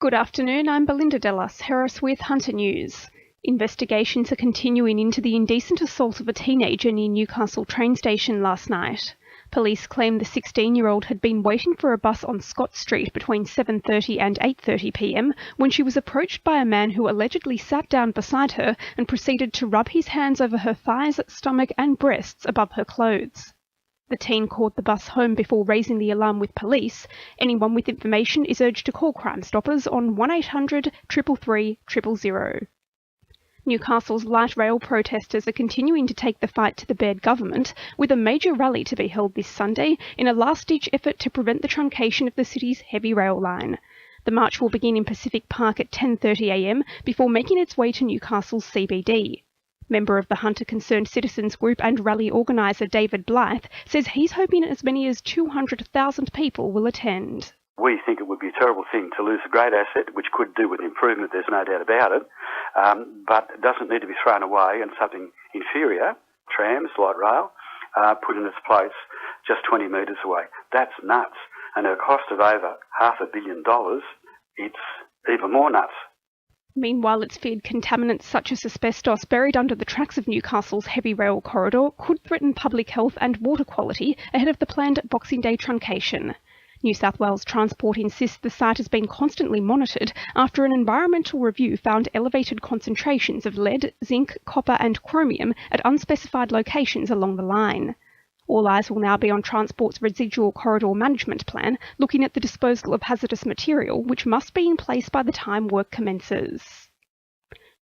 Good afternoon, I'm Belinda De Lasheras with Hunter News. Investigations are continuing into the indecent assault of a teenager near Newcastle train station last night. Police claim the 16-year-old had been waiting for a bus on Scott Street between 7:30 and 8:30 p.m. when she was approached by a man who allegedly sat down beside her and proceeded to rub his hands over her thighs, stomach and breasts above her clothes. The teen called the bus home before raising the alarm with police. Anyone with information is urged to call Crime Stoppers on 1800 333 000. Newcastle's light rail protesters are continuing to take the fight to the Baird government, with a major rally to be held this Sunday in a last-ditch effort to prevent the truncation of the city's heavy rail line. The march will begin in Pacific Park at 10:30 a.m. before making its way to Newcastle's CBD. Member of the Hunter Concerned Citizens Group and rally organiser David Blythe says he's hoping as many as 200,000 people will attend. We think it would be a terrible thing to lose a great asset, which could do with improvement, there's no doubt about it, but it doesn't need to be thrown away and something inferior, trams, light rail, put in its place just 20 metres away. That's nuts. And at a cost of over $500 million, it's even more nuts. Meanwhile, it's feared contaminants such as asbestos buried under the tracks of Newcastle's heavy rail corridor could threaten public health and water quality ahead of the planned Boxing Day truncation. New South Wales Transport insists the site has been constantly monitored after an environmental review found elevated concentrations of lead, zinc, copper and chromium at unspecified locations along the line. All eyes will now be on Transport's residual corridor management plan, looking at the disposal of hazardous material, which must be in place by the time work commences.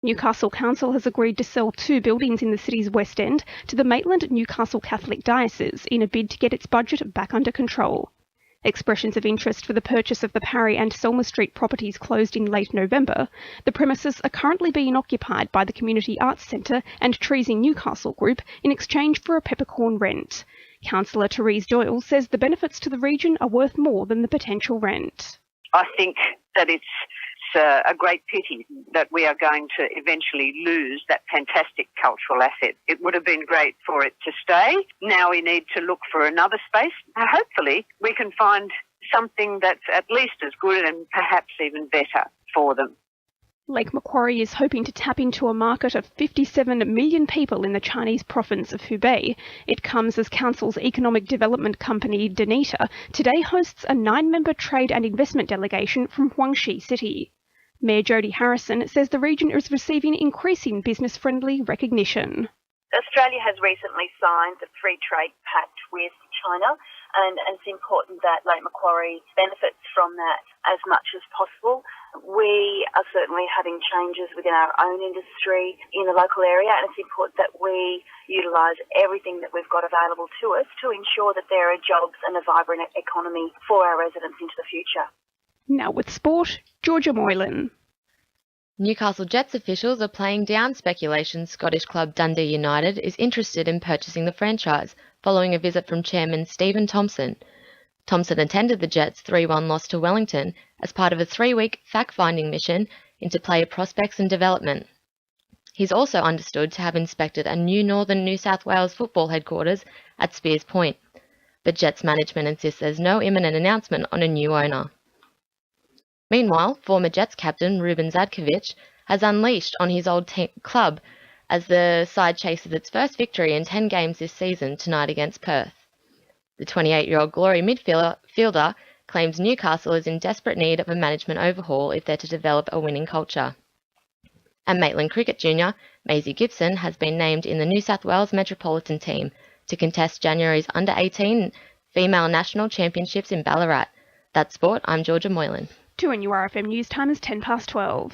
Newcastle Council has agreed to sell 2 buildings in the city's West End to the Maitland Newcastle Catholic Diocese in a bid to get its budget back under control. Expressions of interest for the purchase of the Parry and Selma Street properties closed in late November. The premises are currently being occupied by the Community Arts Centre and Trees in Newcastle Group in exchange for a peppercorn rent. Councillor Therese Doyle says the benefits to the region are worth more than the potential rent. I think that it's a great pity that we are going to eventually lose that fantastic cultural asset. It would have been great for it to stay. Now we need to look for another space. Hopefully we can find something that's at least as good and perhaps even better for them. Lake Macquarie is hoping to tap into a market of 57 million people in the Chinese province of Hubei. It comes as Council's economic development company, Danita, today hosts a 9-member trade and investment delegation from Huangshi City. Mayor Jodie Harrison says the region is receiving increasing business-friendly recognition. Australia has recently signed the free trade pact with China, and it's important that Lake Macquarie benefits from that as much as possible. We are certainly having changes within our own industry in the local area, and it's important that we utilise everything that we've got available to us to ensure that there are jobs and a vibrant economy for our residents into the future. Now with sport, Georgia Moylan. Newcastle Jets officials are playing down speculation Scottish club Dundee United is interested in purchasing the franchise, following a visit from chairman Stephen Thompson. Thompson attended the Jets' 3-1 loss to Wellington as part of a 3-week fact-finding mission into player prospects and development. He's also understood to have inspected a new northern New South Wales football headquarters at Spears Point, but Jets management insists there's no imminent announcement on a new owner. Meanwhile, former Jets captain Ruben Zadkovich has unleashed on his old club as the side chases its first victory in 10 games this season tonight against Perth. The 28-year-old Glory midfielder claims Newcastle is in desperate need of a management overhaul if they're to develop a winning culture. And Maitland Cricket junior Maisie Gibson has been named in the New South Wales Metropolitan team to contest January's Under-18 Female National Championships in Ballarat. That's sport. I'm Georgia Moylan. 2NURFM News Time is 12:10.